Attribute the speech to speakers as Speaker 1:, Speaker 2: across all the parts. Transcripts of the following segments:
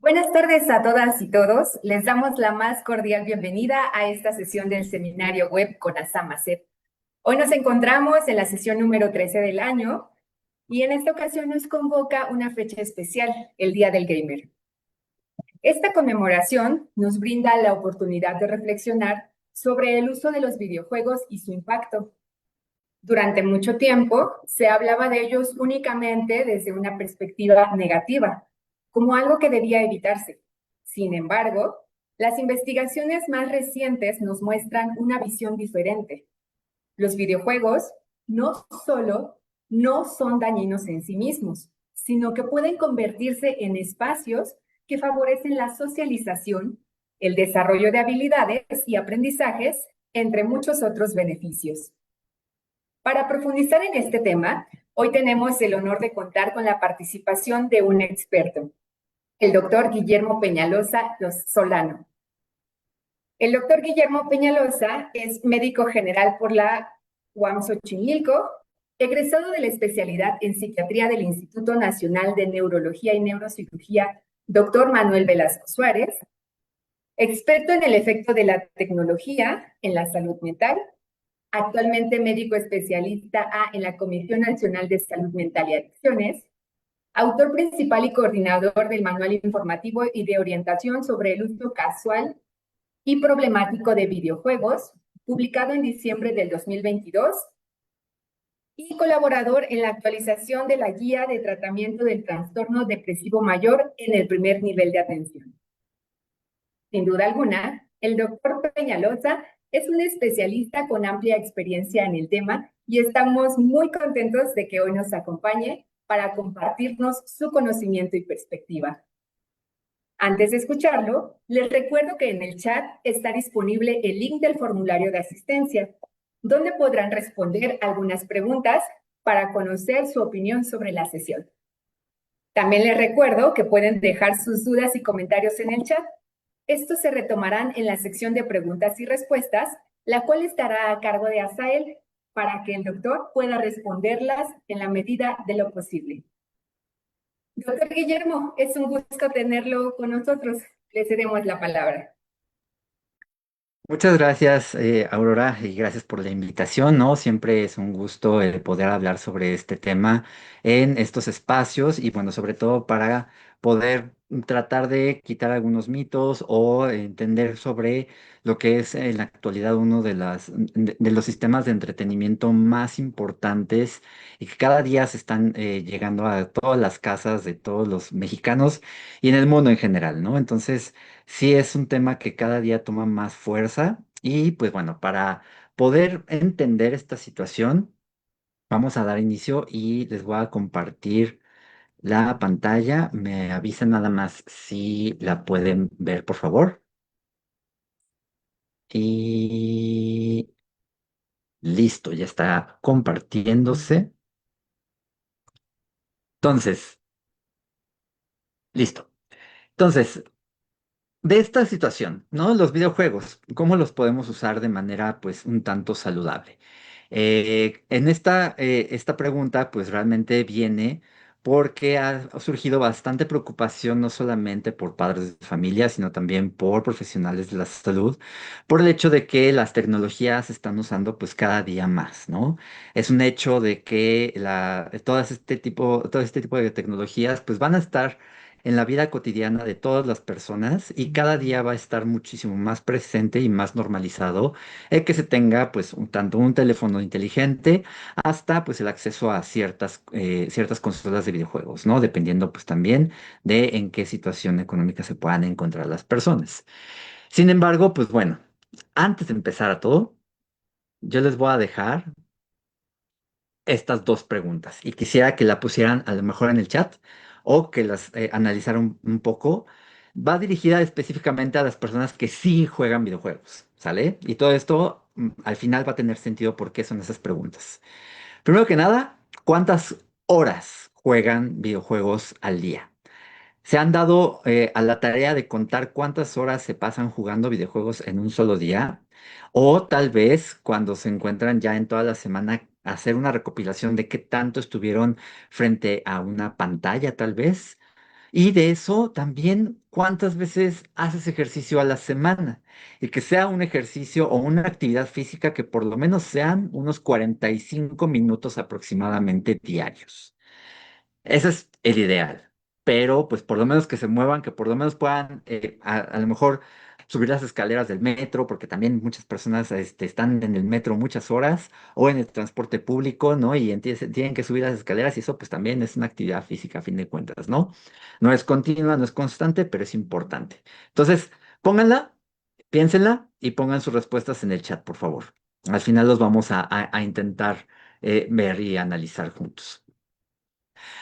Speaker 1: Buenas tardes a todas y todos. Les damos la más cordial bienvenida a esta sesión del seminario web con Asamacet. Hoy nos encontramos en la sesión número 13 del año y en esta ocasión nos convoca una fecha especial, el Día del Gamer. Esta conmemoración nos brinda la oportunidad de reflexionar sobre el uso de los videojuegos y su impacto. Durante mucho tiempo se hablaba de ellos únicamente desde una perspectiva negativa, como algo que debía evitarse. Sin embargo, las investigaciones más recientes nos muestran una visión diferente. Los videojuegos no solo no son dañinos en sí mismos, sino que pueden convertirse en espacios que favorecen la socialización, el desarrollo de habilidades y aprendizajes, entre muchos otros beneficios. Para profundizar en este tema, hoy tenemos el honor de contar con la participación de un experto, el doctor Guillermo Peñalosa Solano. El doctor Guillermo Peñalosa es médico general por la UAM Xochimilco, egresado de la especialidad en psiquiatría del Instituto Nacional de Neurología y Neurocirugía, doctor Manuel Velasco Suárez, experto en el efecto de la tecnología en la salud mental, actualmente médico especialista en la Comisión Nacional de Salud Mental y Adicciones, autor principal y coordinador del manual informativo y de orientación sobre el uso casual y problemático de videojuegos, publicado en diciembre del 2022, y colaborador en la actualización de la guía de tratamiento del trastorno depresivo mayor en el primer nivel de atención. Sin duda alguna, el doctor Peñalosa es un especialista con amplia experiencia en el tema y estamos muy contentos de que hoy nos acompañe para compartirnos su conocimiento y perspectiva. Antes de escucharlo, les recuerdo que en el chat está disponible el link del formulario de asistencia, donde podrán responder algunas preguntas para conocer su opinión sobre la sesión. También les recuerdo que pueden dejar sus dudas y comentarios en el chat. Estos se retomarán en la sección de preguntas y respuestas, la cual estará a cargo de Asael para que el doctor pueda responderlas en la medida de lo posible. Doctor Guillermo, es un gusto tenerlo con nosotros. Le cedemos la palabra.
Speaker 2: Muchas gracias, Aurora, y gracias por la invitación, ¿no? Siempre es un gusto el poder hablar sobre este tema en estos espacios y, bueno, sobre todo para poder tratar de quitar algunos mitos o entender sobre lo que es en la actualidad uno de los sistemas de entretenimiento más importantes y que cada día se están llegando a todas las casas de todos los mexicanos y en el mundo en general, ¿no? Entonces, sí, es un tema que cada día toma más fuerza y pues bueno, para poder entender esta situación, vamos a dar inicio y les voy a compartir la pantalla. Me avisan nada más si la pueden ver, por favor. Y listo, ya está compartiéndose. Entonces, listo. Entonces, de esta situación, ¿no? Los videojuegos, ¿cómo los podemos usar de manera, pues, un tanto saludable? En esta pregunta, pues, realmente viene porque ha surgido bastante preocupación, no solamente por padres de familia, sino también por profesionales de la salud, por el hecho de que las tecnologías se están usando, pues, cada día más, ¿no? Es un hecho de que todo este tipo de tecnologías, pues, van a estar en la vida cotidiana de todas las personas y cada día va a estar muchísimo más presente y más normalizado el que se tenga pues tanto un teléfono inteligente hasta pues el acceso a ciertas consolas de videojuegos, ¿no? Dependiendo pues también de en qué situación económica se puedan encontrar las personas. Sin embargo, pues bueno, antes de empezar a todo, yo les voy a dejar estas dos preguntas y quisiera que la pusieran a lo mejor en el chat o que las analizaran un poco. Va dirigida específicamente a las personas que sí juegan videojuegos, ¿sale? Y todo esto al final va a tener sentido por qué son esas preguntas. Primero que nada, ¿cuántas horas juegan videojuegos al día? ¿Se han dado a la tarea de contar cuántas horas se pasan jugando videojuegos en un solo día? O tal vez cuando se encuentran ya en toda la semana, hacer una recopilación de qué tanto estuvieron frente a una pantalla, tal vez. Y de eso también, ¿cuántas veces haces ejercicio a la semana? Y que sea un ejercicio o una actividad física que por lo menos sean unos 45 minutos aproximadamente diarios. Ese es el ideal, pero pues por lo menos que se muevan, que por lo menos puedan a lo mejor subir las escaleras del metro, porque también muchas personas están en el metro muchas horas o en el transporte público, ¿no? Y tienen que subir las escaleras y eso pues también es una actividad física a fin de cuentas, ¿no? No es continua, no es constante, pero es importante. Entonces, pónganla, piénsenla y pongan sus respuestas en el chat, por favor. Al final los vamos a intentar ver y analizar juntos.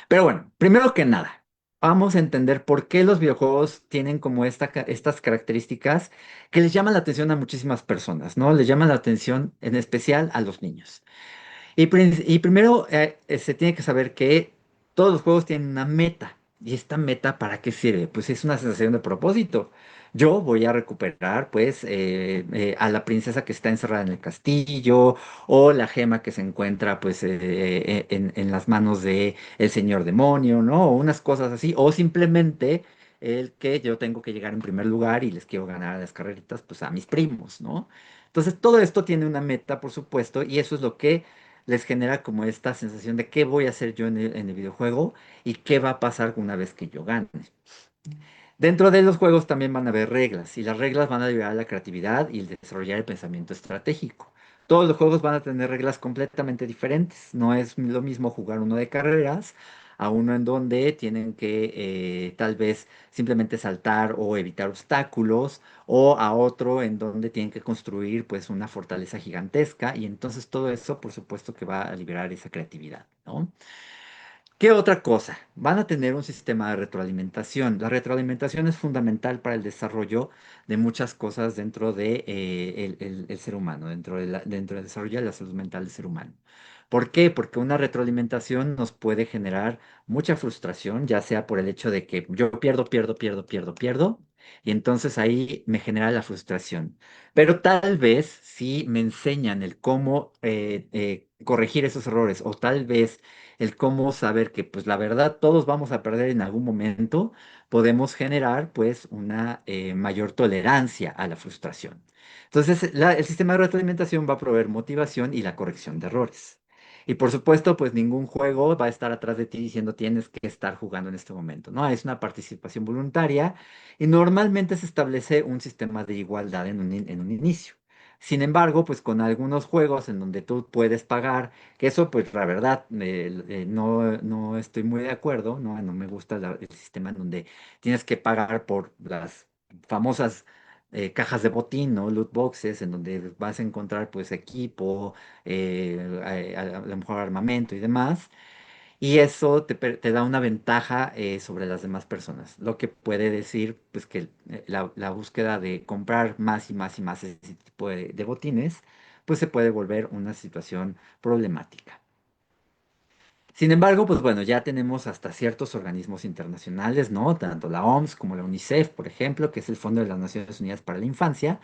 Speaker 2: Pero bueno, primero que nada, vamos a entender por qué los videojuegos tienen como estas características que les llaman la atención a muchísimas personas, ¿no? Les llaman la atención en especial a los niños. Y primero se tiene que saber que todos los juegos tienen una meta. ¿Y esta meta para qué sirve? Pues es una sensación de propósito. Yo voy a recuperar, pues, a la princesa que está encerrada en el castillo, o la gema que se encuentra, pues, en las manos de el señor demonio, ¿no? O unas cosas así. O simplemente el que yo tengo que llegar en primer lugar y les quiero ganar las carreritas, pues, a mis primos, ¿no? Entonces, todo esto tiene una meta, por supuesto, y eso es lo que les genera como esta sensación de qué voy a hacer yo en el videojuego y qué va a pasar una vez que yo gane. Dentro de los juegos también van a haber reglas y las reglas van a liberar la creatividad y el desarrollar el pensamiento estratégico. Todos los juegos van a tener reglas completamente diferentes. No es lo mismo jugar uno de carreras a uno en donde tienen que tal vez simplemente saltar o evitar obstáculos, o a otro en donde tienen que construir pues una fortaleza gigantesca, y entonces todo eso por supuesto que va a liberar esa creatividad, ¿no? ¿Qué otra cosa? Van a tener un sistema de retroalimentación. La retroalimentación es fundamental para el desarrollo de muchas cosas dentro de, el ser humano, dentro del desarrollo de la salud mental del ser humano. ¿Por qué? Porque una retroalimentación nos puede generar mucha frustración, ya sea por el hecho de que yo pierdo, pierdo, pierdo, pierdo, pierdo, y entonces ahí me genera la frustración. Pero tal vez si me enseñan el cómo corregir esos errores, o tal vez el cómo saber que pues la verdad todos vamos a perder en algún momento, podemos generar pues una mayor tolerancia a la frustración. Entonces, el sistema de retroalimentación va a proveer motivación y la corrección de errores. Y por supuesto, pues ningún juego va a estar atrás de ti diciendo tienes que estar jugando en este momento, ¿no? Es una participación voluntaria y normalmente se establece un sistema de igualdad en un inicio. Sin embargo, pues con algunos juegos en donde tú puedes pagar, que eso, pues, la verdad, no estoy muy de acuerdo, ¿no? No me gusta el sistema en donde tienes que pagar por las famosas cajas de botín, ¿no? Loot boxes, en donde vas a encontrar, pues, equipo, a lo mejor armamento y demás. Y eso te da una ventaja sobre las demás personas, lo que puede decir, pues, que la búsqueda de comprar más y más y más ese tipo de botines, pues, se puede volver una situación problemática. Sin embargo, pues bueno, ya tenemos hasta ciertos organismos internacionales, ¿no? Tanto la OMS como la UNICEF, por ejemplo, que es el Fondo de las Naciones Unidas para la Infancia,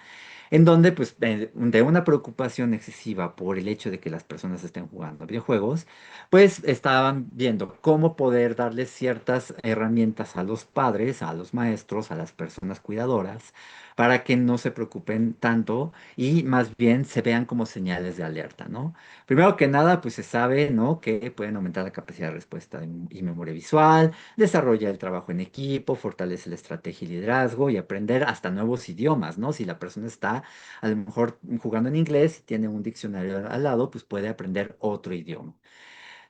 Speaker 2: en donde, pues, de una preocupación excesiva por el hecho de que las personas estén jugando videojuegos, pues estaban viendo cómo poder darles ciertas herramientas a los padres, a los maestros, a las personas cuidadoras, para que no se preocupen tanto y más bien se vean como señales de alerta, ¿no? Primero que nada, pues se sabe, ¿no? Que pueden aumentar la capacidad de respuesta y memoria visual, desarrolla el trabajo en equipo, fortalece la estrategia y liderazgo y aprender hasta nuevos idiomas, ¿no? Si la persona está a lo mejor jugando en inglés y tiene un diccionario al lado, pues puede aprender otro idioma.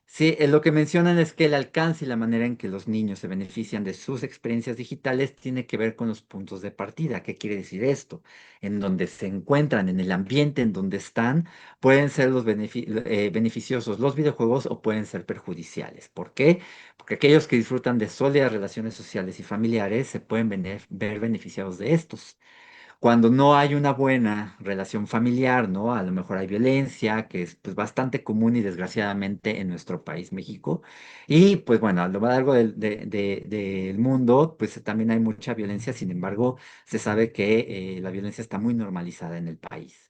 Speaker 2: Sí, lo que mencionan es que el alcance y la manera en que los niños se benefician de sus experiencias digitales tiene que ver con los puntos de partida. ¿Qué quiere decir esto? En donde se encuentran, en el ambiente en donde están, pueden ser beneficiosos los videojuegos o pueden ser perjudiciales. ¿Por qué? Porque aquellos que disfrutan de sólidas relaciones sociales y familiares se pueden ver beneficiados de estos. Cuando no hay una buena relación familiar, ¿no? A lo mejor hay violencia, que es pues bastante común y desgraciadamente en nuestro país, México. Y pues bueno, a lo largo del mundo, pues también hay mucha violencia. Sin embargo, se sabe que la violencia está muy normalizada en el país.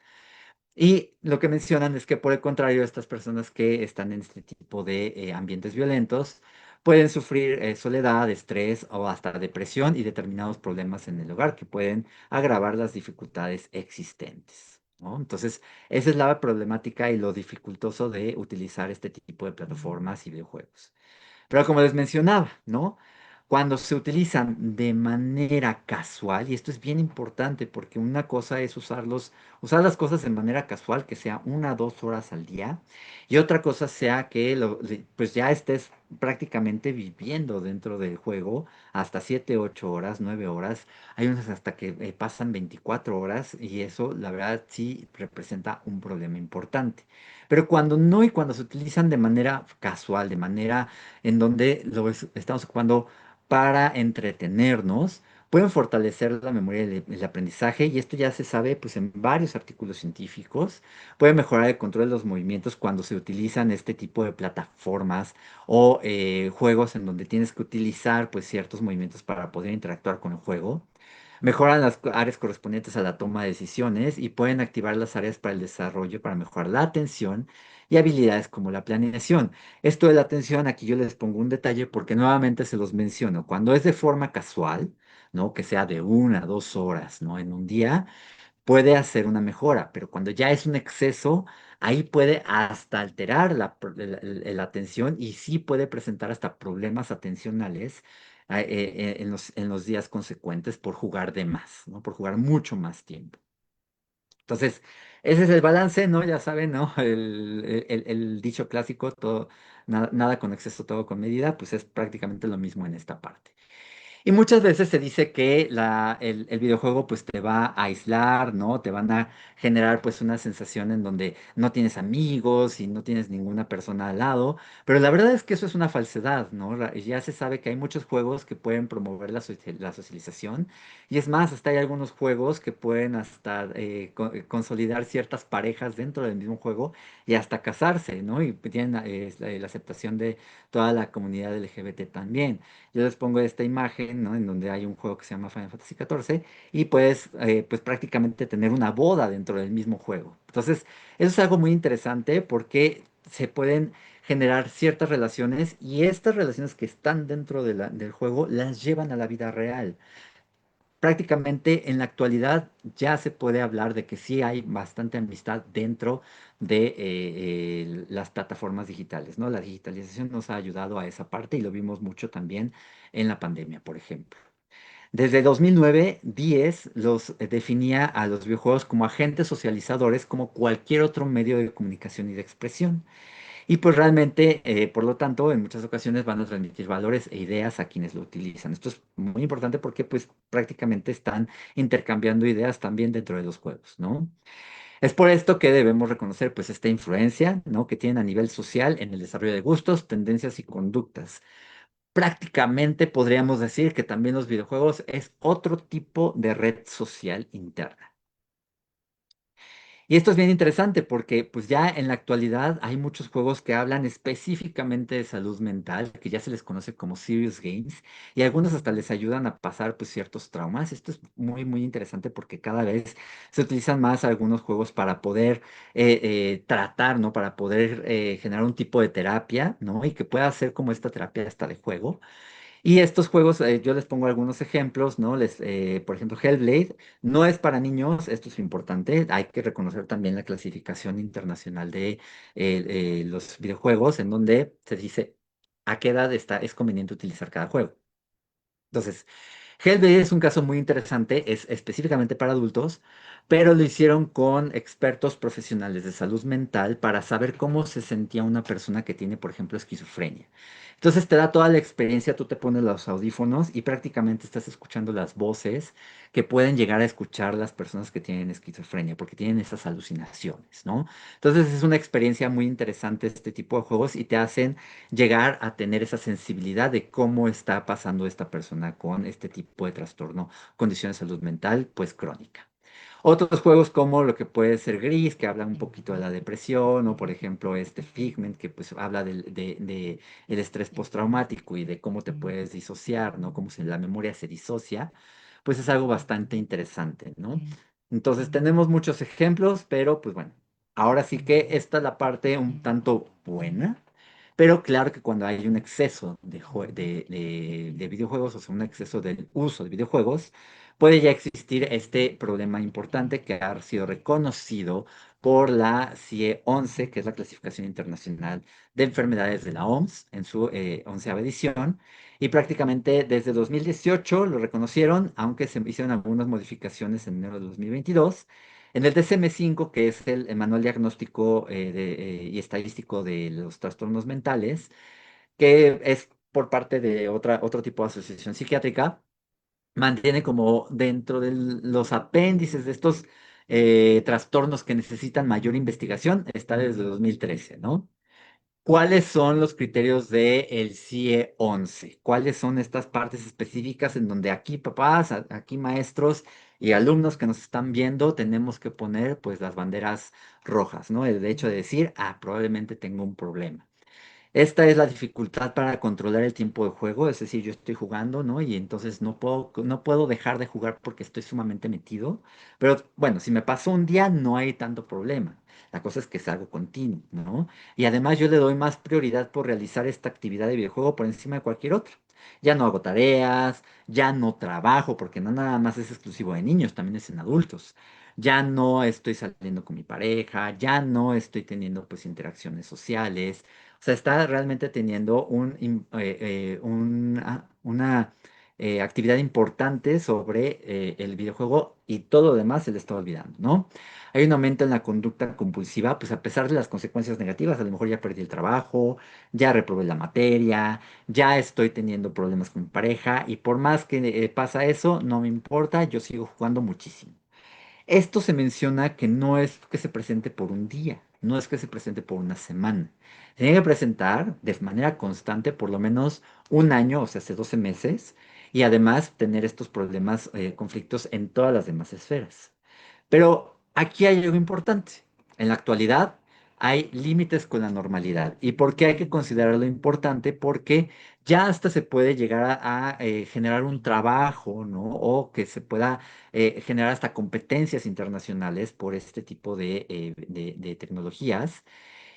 Speaker 2: Y lo que mencionan es que por el contrario, estas personas que están en este tipo de ambientes violentos, pueden sufrir soledad, estrés o hasta depresión y determinados problemas en el hogar que pueden agravar las dificultades existentes, ¿no? Entonces, esa es la problemática y lo dificultoso de utilizar este tipo de plataformas y videojuegos. Pero como les mencionaba, ¿no? Cuando se utilizan de manera casual, y esto es bien importante porque una cosa es usar las cosas de manera casual, que sea 1 o 2 horas al día, y otra cosa sea que pues ya estés prácticamente viviendo dentro del juego hasta 7, 8 horas, 9 horas. Hay unas hasta que pasan 24 horas y eso, la verdad, sí representa un problema importante. Pero cuando no y cuando se utilizan de manera casual, de manera en donde estamos ocupando para entretenernos, pueden fortalecer la memoria y el aprendizaje, y esto ya se sabe pues, en varios artículos científicos. Puede mejorar el control de los movimientos cuando se utilizan este tipo de plataformas o juegos en donde tienes que utilizar pues, ciertos movimientos para poder interactuar con el juego. Mejoran las áreas correspondientes a la toma de decisiones y pueden activar las áreas para el desarrollo para mejorar la atención y habilidades como la planeación. Esto de la atención, aquí yo les pongo un detalle porque nuevamente se los menciono. Cuando es de forma casual, ¿no? Que sea de 1 a 2 horas, ¿no? En un día, puede hacer una mejora, pero cuando ya es un exceso, ahí puede hasta alterar la atención y sí puede presentar hasta problemas atencionales en los días consecuentes por jugar de más, ¿no? Por jugar mucho más tiempo. Entonces, ese es el balance, ¿no? Ya saben, ¿no? El dicho clásico, todo, nada con exceso, todo con medida, pues es prácticamente lo mismo en esta parte. Y muchas veces se dice que el videojuego pues te va a aislar, ¿no? Te van a generar pues una sensación en donde no tienes amigos y no tienes ninguna persona al lado, pero la verdad es que eso es una falsedad, ¿no? Ya se sabe que hay muchos juegos que pueden promover la socialización y es más, hasta hay algunos juegos que pueden hasta consolidar ciertas parejas dentro del mismo juego y hasta casarse, ¿no? Y tienen la aceptación de toda la comunidad LGBT también. Yo les pongo esta imagen, ¿no? En donde hay un juego que se llama Final Fantasy XIV y puedes, pues prácticamente tener una boda dentro del mismo juego. Entonces, eso es algo muy interesante porque se pueden generar ciertas relaciones y estas relaciones que están dentro del juego las llevan a la vida real. Prácticamente en la actualidad ya se puede hablar de que sí hay bastante amistad dentro de las plataformas digitales, ¿no? La digitalización nos ha ayudado a esa parte y lo vimos mucho también en la pandemia, por ejemplo. Desde 2009, 10 los definía a los videojuegos como agentes socializadores, como cualquier otro medio de comunicación y de expresión. Y pues realmente, por lo tanto, en muchas ocasiones van a transmitir valores e ideas a quienes lo utilizan. Esto es muy importante porque pues prácticamente están intercambiando ideas también dentro de los juegos, ¿no? Es por esto que debemos reconocer pues esta influencia, ¿no? Que tienen a nivel social en el desarrollo de gustos, tendencias y conductas. Prácticamente podríamos decir que también los videojuegos es otro tipo de red social interna. Y esto es bien interesante porque pues ya en la actualidad hay muchos juegos que hablan específicamente de salud mental, que ya se les conoce como serious games, y algunos hasta les ayudan a pasar pues ciertos traumas. Esto es muy muy interesante porque cada vez se utilizan más algunos juegos para poder tratar, ¿no? Para poder generar un tipo de terapia, ¿no? Y que pueda ser como esta terapia hasta de juego. Y estos juegos, yo les pongo algunos ejemplos, ¿no? Por ejemplo, Hellblade no es para niños, esto es importante, hay que reconocer también la clasificación internacional de los videojuegos, en donde se dice a qué edad es conveniente utilizar cada juego. Entonces, Hellblade es un caso muy interesante, es específicamente para adultos, pero lo hicieron con expertos profesionales de salud mental para saber cómo se sentía una persona que tiene, por ejemplo, esquizofrenia. Entonces te da toda la experiencia, tú te pones los audífonos y prácticamente estás escuchando las voces que pueden llegar a escuchar las personas que tienen esquizofrenia, porque tienen esas alucinaciones, ¿no? Entonces es una experiencia muy interesante este tipo de juegos y te hacen llegar a tener esa sensibilidad de cómo está pasando esta persona con este tipo de trastorno, condición de salud mental, pues crónica. Otros juegos como lo que puede ser Gris, que habla un poquito de la depresión, o por ejemplo este Figment, que pues habla de el estrés postraumático y de cómo te puedes disociar, ¿no? Cómo la memoria se disocia, pues es algo bastante interesante, ¿no? Entonces tenemos muchos ejemplos, pero pues bueno, ahora sí que esta es la parte un tanto buena Pero claro que cuando hay un exceso de videojuegos, o sea, un exceso del uso de videojuegos, puede ya existir este problema importante que ha sido reconocido por la CIE 11, que es la Clasificación Internacional de Enfermedades de la OMS, en su onceava edición. Y prácticamente desde 2018 lo reconocieron, aunque se hicieron algunas modificaciones en enero de 2022. En el DSM-5, que es el Manual Diagnóstico y Estadístico de los Trastornos Mentales, que es por parte de otro tipo de asociación psiquiátrica, mantiene como dentro de los apéndices de estos trastornos que necesitan mayor investigación, está desde 2013, ¿no? ¿Cuáles son los criterios del CIE 11? ¿Cuáles son estas partes específicas en donde aquí papás, aquí maestros y alumnos que nos están viendo tenemos que poner pues las banderas rojas, ¿no? El hecho de decir, probablemente tengo un problema. Esta es la dificultad para controlar el tiempo de juego, es decir, yo estoy jugando, ¿no? Y entonces no puedo dejar de jugar porque estoy sumamente metido. Pero bueno, si me pasó un día no hay tanto problema. La cosa es que es algo continuo, ¿no? Y además yo le doy más prioridad por realizar esta actividad de videojuego por encima de cualquier otra. Ya no hago tareas, ya no trabajo, porque no nada más es exclusivo de niños, también es en adultos. Ya no estoy saliendo con mi pareja, ya no estoy teniendo pues interacciones sociales. O sea, está realmente teniendo una actividad importante sobre el videojuego y todo lo demás se le está olvidando, ¿no? Hay un aumento en la conducta compulsiva, pues a pesar de las consecuencias negativas, a lo mejor ya perdí el trabajo, ya reprobé la materia, ya estoy teniendo problemas con mi pareja y por más que pasa eso, no me importa, yo sigo jugando muchísimo. Esto se menciona que no es que se presente por un día, no es que se presente por una semana. Se tiene que presentar de manera constante por lo menos un año, o sea, hace 12 meses, y además tener estos problemas, conflictos en todas las demás esferas. Pero aquí hay algo importante. En la actualidad hay límites con la normalidad. ¿Y por qué hay que considerarlo importante? Porque ya hasta se puede llegar a generar un trabajo, ¿no? O que se pueda generar hasta competencias internacionales por este tipo de tecnologías.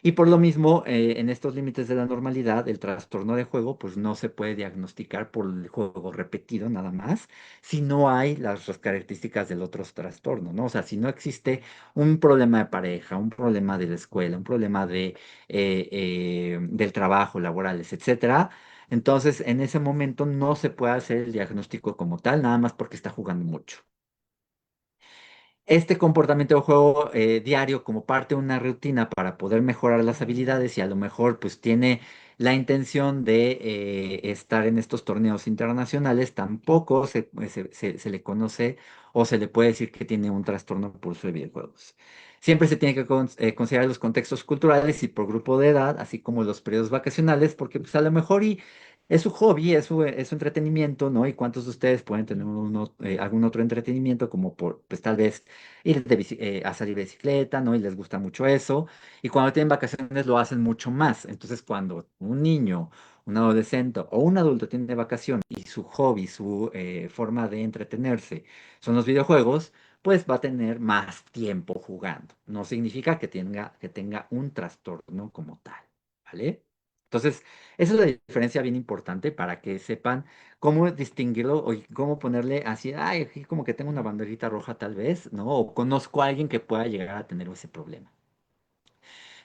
Speaker 2: Y por lo mismo, en estos límites de la normalidad, el trastorno de juego, pues no se puede diagnosticar por el juego repetido nada más, si no hay las características del otro trastorno, ¿no? O sea, si no existe un problema de pareja, un problema de la escuela, un problema del trabajo, laborales, etcétera. Entonces, en ese momento no se puede hacer el diagnóstico como tal, nada más porque está jugando mucho. Este comportamiento de juego diario como parte de una rutina para poder mejorar las habilidades y a lo mejor pues tiene la intención de estar en estos torneos internacionales, tampoco se le conoce o se le puede decir que tiene un trastorno por uso de videojuegos. Siempre se tiene que considerar los contextos culturales y por grupo de edad, así como los periodos vacacionales, porque pues a lo mejor es su hobby, es su entretenimiento, ¿no? ¿Y cuántos de ustedes pueden tener algún otro entretenimiento como pues tal vez ir a salir de bicicleta, ¿no? Y les gusta mucho eso. Y cuando tienen vacaciones lo hacen mucho más. Entonces, cuando un niño, un adolescente o un adulto tiene vacaciones y su hobby, su forma de entretenerse son los videojuegos, pues va a tener más tiempo jugando. No significa que tenga un trastorno como tal, ¿vale? Entonces, esa es la diferencia bien importante para que sepan cómo distinguirlo o cómo ponerle así, ay, aquí como que tengo una banderita roja tal vez, ¿no? O conozco a alguien que pueda llegar a tener ese problema.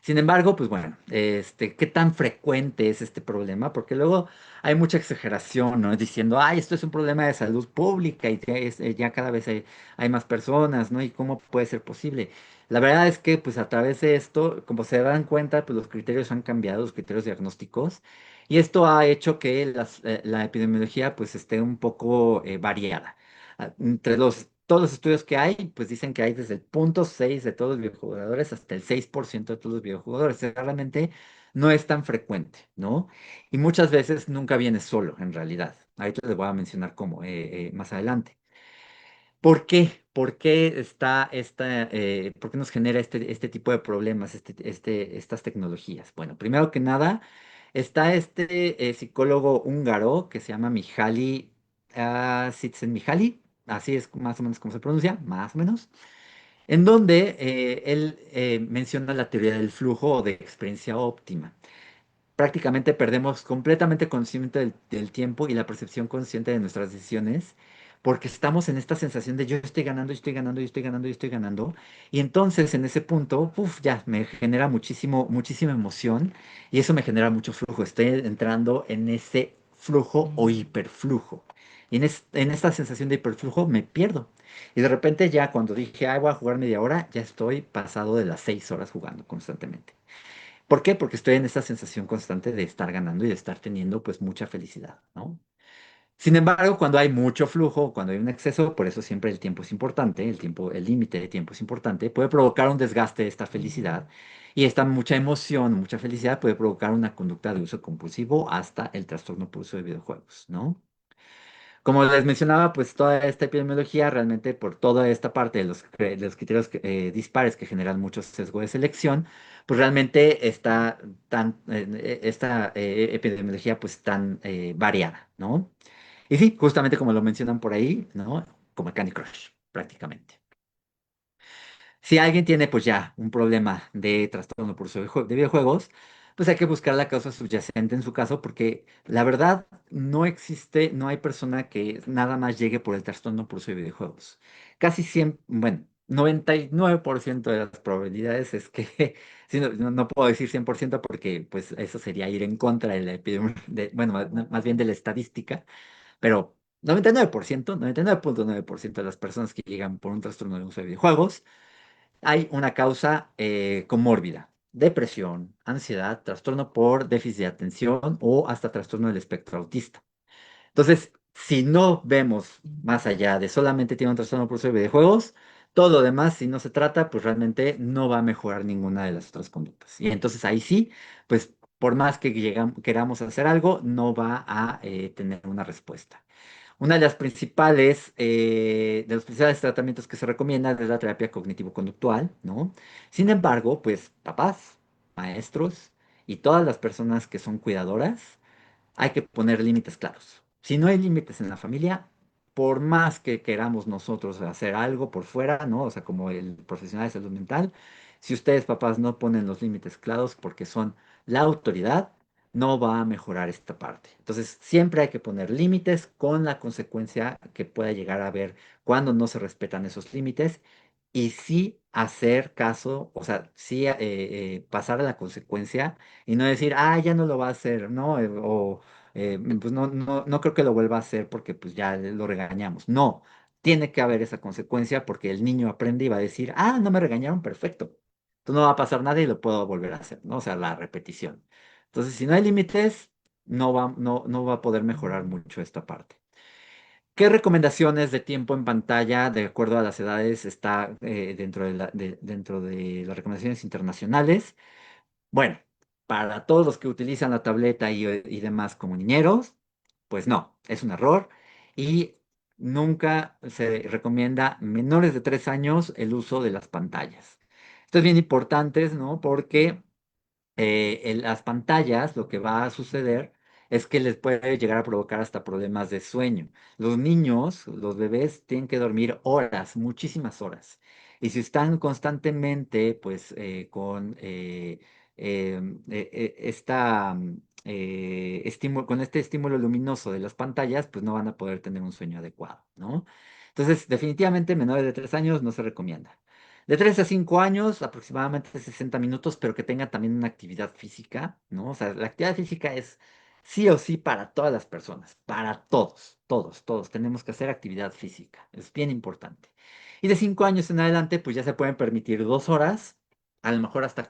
Speaker 2: Sin embargo, pues bueno, ¿qué tan frecuente es este problema? Porque luego hay mucha exageración, ¿no? Diciendo, ay, esto es un problema de salud pública y ya cada vez hay más personas, ¿no? ¿Y cómo puede ser posible? La verdad es que, pues a través de esto, como se dan cuenta, pues los criterios han cambiado, los criterios diagnósticos, y esto ha hecho que la epidemiología, pues, esté un poco variada. Entre todos los estudios que hay, pues dicen que hay desde el 0,6 de todos los videojugadores hasta el 6% de todos los videojugadores. O sea, realmente no es tan frecuente, ¿no? Y muchas veces nunca viene solo, en realidad. Ahorita les voy a mencionar cómo más adelante. ¿Por qué? ¿Por qué nos genera este tipo de problemas, estas tecnologías? Bueno, primero que nada, está este psicólogo húngaro que se llama Mihaly Csikszentmihalyi, así es más o menos como se pronuncia, más o menos, en donde él menciona la teoría del flujo o de experiencia óptima. prácticamente perdemos completamente consciente del tiempo y la percepción consciente de nuestras decisiones, porque estamos en esta sensación de yo estoy ganando, yo estoy ganando, yo estoy ganando, yo estoy ganando. Y entonces en ese punto, uf, ya me genera muchísima emoción y eso me genera mucho flujo. Estoy entrando en ese flujo o hiperflujo. Y en esta sensación de hiperflujo me pierdo. Y de repente ya cuando dije, ay, voy a jugar media hora, ya estoy pasado de las 6 horas jugando constantemente. ¿Por qué? Porque estoy en esta sensación constante de estar ganando y de estar teniendo pues mucha felicidad, ¿no? Sin embargo, cuando hay mucho flujo, cuando hay un exceso, por eso siempre el tiempo es importante, el tiempo, el límite de tiempo es importante, puede provocar un desgaste de esta felicidad y esta mucha emoción, mucha felicidad puede provocar una conducta de uso compulsivo hasta el trastorno por uso de videojuegos, ¿no? Como les mencionaba, pues toda esta epidemiología, realmente por toda esta parte de los criterios dispares que generan mucho sesgo de selección, pues realmente está esta epidemiología pues tan variada, ¿no? Y sí, justamente como lo mencionan por ahí, ¿no? Como Candy Crush, prácticamente. Si alguien tiene pues ya un problema de trastorno por uso de videojuegos, pues hay que buscar la causa subyacente en su caso, porque la verdad no existe, no hay persona que nada más llegue por el trastorno por uso de videojuegos. Casi siempre, bueno, 99% de las probabilidades es que, sí, no puedo decir 100% porque pues eso sería ir en contra de la epidemia, bueno, más bien de la estadística, pero 99.9% de las personas que llegan por un trastorno de uso de videojuegos, hay una causa comórbida, depresión, ansiedad, trastorno por déficit de atención o hasta trastorno del espectro autista. Entonces, si no vemos más allá de solamente tiene un trastorno por uso de videojuegos, todo lo demás, si no se trata, pues realmente no va a mejorar ninguna de las otras conductas. Y entonces ahí sí, pues por más que queramos hacer algo, no va a tener una respuesta. Una de los principales tratamientos que se recomiendan es la terapia cognitivo-conductual, ¿no? Sin embargo, pues papás, maestros y todas las personas que son cuidadoras, hay que poner límites claros. Si no hay límites en la familia, por más que queramos nosotros hacer algo por fuera, ¿no? O sea, como el profesional de salud mental, si ustedes, papás, no ponen los límites claros porque son la autoridad, no va a mejorar esta parte. Entonces, siempre hay que poner límites con la consecuencia que pueda llegar a haber cuando no se respetan esos límites y sí hacer caso, o sea, sí pasar a la consecuencia y no decir, ah, ya no lo va a hacer, ¿no? Pues no creo que lo vuelva a hacer porque pues ya lo regañamos. No, tiene que haber esa consecuencia porque el niño aprende y va a decir, ah, no me regañaron, perfecto. Entonces no va a pasar nada y lo puedo volver a hacer, ¿no? O sea, la repetición. Entonces, si no hay límites, no va a poder mejorar mucho esta parte. ¿Qué recomendaciones de tiempo en pantalla, de acuerdo a las edades, está dentro de las recomendaciones internacionales? Bueno, para todos los que utilizan la tableta y demás como niñeros, pues no, es un error y nunca se recomienda menores de 3 años el uso de las pantallas. Esto es bien importante, ¿no? Porque en las pantallas lo que va a suceder es que les puede llegar a provocar hasta problemas de sueño. Los niños, los bebés, tienen que dormir horas, muchísimas horas. Y si están constantemente, pues, con este estímulo luminoso de las pantallas, pues no van a poder tener un sueño adecuado, ¿no? Entonces, definitivamente menores de 3 años no se recomienda. De 3 a 5 años, aproximadamente 60 minutos, pero que tenga también una actividad física, ¿no? O sea, la actividad física es sí o sí para todas las personas, para todos tenemos que hacer actividad física, es bien importante. Y de 5 años en adelante, pues ya se pueden permitir 2 horas, a lo mejor hasta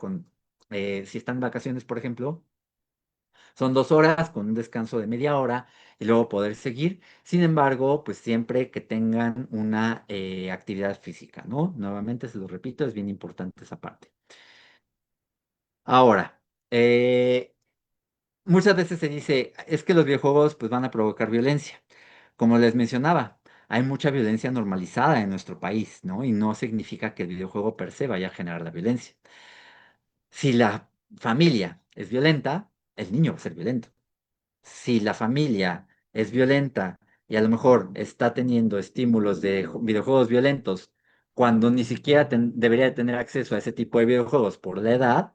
Speaker 2: si están en vacaciones, por ejemplo, son 2 horas con un descanso de media hora y luego poder seguir. Sin embargo, pues siempre que tengan una actividad física, ¿no? Nuevamente se lo repito, es bien importante esa parte. Ahora, muchas veces se dice, es que los videojuegos pues van a provocar violencia. Como les mencionaba, hay mucha violencia normalizada en nuestro país, ¿no? Y no significa que el videojuego per se vaya a generar la violencia. Si la familia es violenta, el niño va a ser violento. Si la familia es violenta y a lo mejor está teniendo estímulos de videojuegos violentos cuando ni siquiera debería de tener acceso a ese tipo de videojuegos por la edad,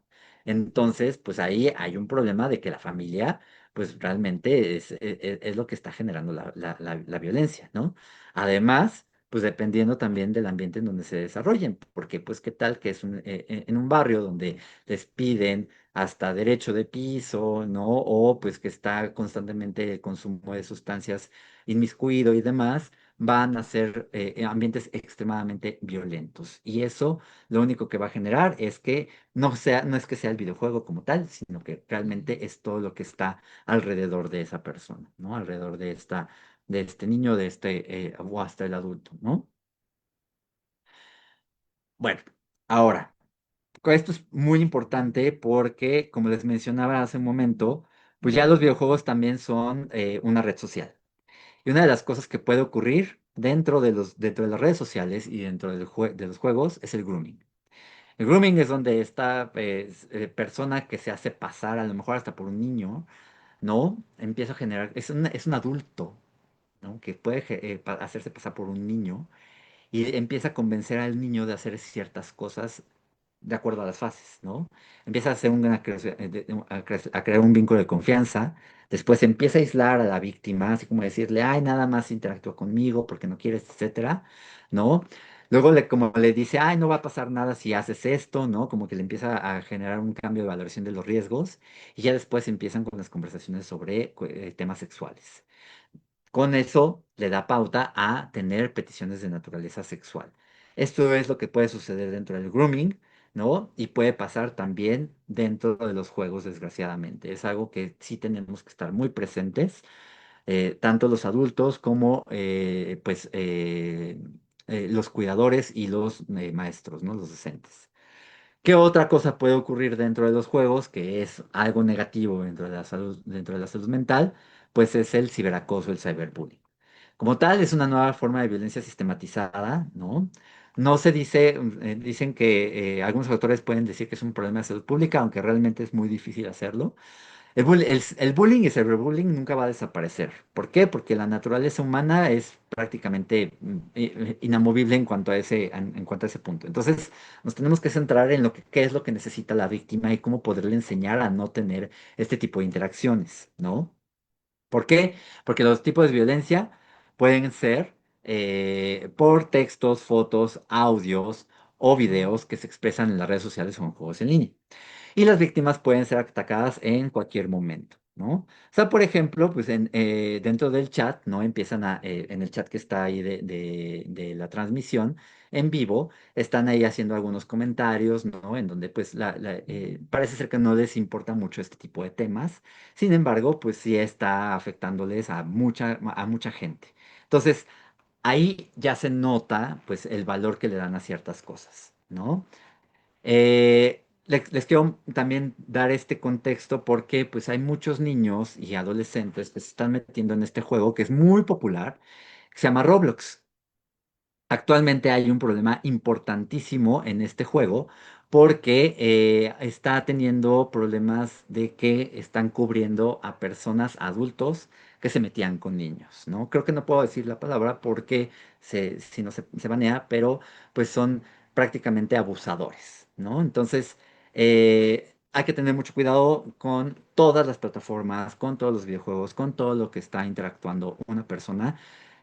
Speaker 2: Entonces, pues ahí hay un problema de que la familia, pues realmente es lo que está generando la violencia, ¿no? Además, pues dependiendo también del ambiente en donde se desarrollen, porque pues qué tal que es en un barrio donde les piden hasta derecho de piso, ¿no? O pues que está constantemente el consumo de sustancias inmiscuido y demás, van a ser ambientes extremadamente violentos. Y eso lo único que va a generar es que no es que sea el videojuego como tal, sino que realmente es todo lo que está alrededor de esa persona, ¿no? Alrededor de este niño, o hasta el adulto, ¿no? Bueno, ahora, esto es muy importante porque, como les mencionaba hace un momento, pues ya los videojuegos también son una red social. Y una de las cosas que puede ocurrir dentro de las redes sociales y dentro de los juegos es el grooming. El grooming es donde esta persona que se hace pasar, a lo mejor hasta por un niño, ¿no? Empieza a generar, es un adulto, ¿no? Que puede hacerse pasar por un niño y empieza a convencer al niño de hacer ciertas cosas de acuerdo a las fases, ¿no? Empieza a hacer a crear un vínculo de confianza, después empieza a aislar a la víctima, así como decirle, ay, nada más interactúa conmigo porque no quieres, etcétera, ¿no? Luego como le dice, ay, no va a pasar nada si haces esto, ¿no? Como que le empieza a generar un cambio de valoración de los riesgos y ya después empiezan con las conversaciones sobre temas sexuales. Con eso le da pauta a tener peticiones de naturaleza sexual. Esto es lo que puede suceder dentro del grooming, ¿no? Y puede pasar también dentro de los juegos, desgraciadamente. Es algo que sí tenemos que estar muy presentes, tanto los adultos como los cuidadores y los maestros, ¿no? Los docentes. ¿Qué otra cosa puede ocurrir dentro de los juegos que es algo negativo dentro de la salud mental? Pues es el ciberacoso, el cyberbullying. Como tal, es una nueva forma de violencia sistematizada, ¿no? No se dice, dicen que algunos autores pueden decir que es un problema de salud pública, aunque realmente es muy difícil hacerlo. El bullying y cyberbullying nunca va a desaparecer. ¿Por qué? Porque la naturaleza humana es prácticamente inamovible en cuanto a ese punto. Entonces, nos tenemos que centrar en qué es lo que necesita la víctima y cómo poderle enseñar a no tener este tipo de interacciones, ¿no? ¿Por qué? Porque los tipos de violencia pueden ser por textos, fotos, audios o videos que se expresan en las redes sociales o en juegos en línea. Y las víctimas pueden ser atacadas en cualquier momento, ¿no? O sea, por ejemplo, pues dentro del chat, ¿no? En el chat que está ahí de la transmisión en vivo, están ahí haciendo algunos comentarios, ¿no? En donde pues parece ser que no les importa mucho este tipo de temas. Sin embargo, pues sí está afectándoles a mucha gente. Entonces, ahí ya se nota pues el valor que le dan a ciertas cosas, ¿no? Les quiero también dar este contexto porque pues hay muchos niños y adolescentes que se están metiendo en este juego que es muy popular, que se llama Roblox. Actualmente hay un problema importantísimo en este juego porque está teniendo problemas de que están cubriendo a personas adultos que se metían con niños, ¿no? Creo que no puedo decir la palabra porque si no se banea, pero pues son prácticamente abusadores, ¿no? Entonces, hay que tener mucho cuidado con todas las plataformas, con todos los videojuegos, con todo lo que está interactuando una persona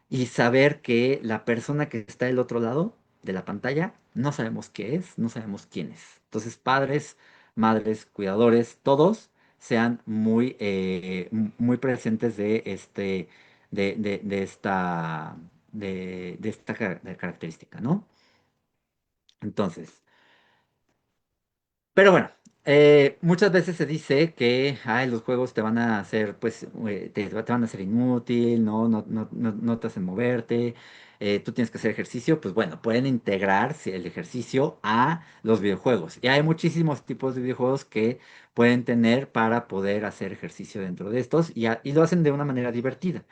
Speaker 2: y saber que la persona que está del otro lado de la pantalla no sabemos qué es, no sabemos quién es. Entonces, padres, madres, cuidadores, todos sean muy presentes de esta característica, ¿no? Entonces, pero bueno, muchas veces se dice que ay, los juegos te van a hacer, pues, te van a hacer inútil, no te hacen moverte, tú tienes que hacer ejercicio. Pues bueno, pueden integrar el ejercicio a los videojuegos. Y hay muchísimos tipos de videojuegos que pueden tener para poder hacer ejercicio dentro de estos y lo hacen de una manera divertida.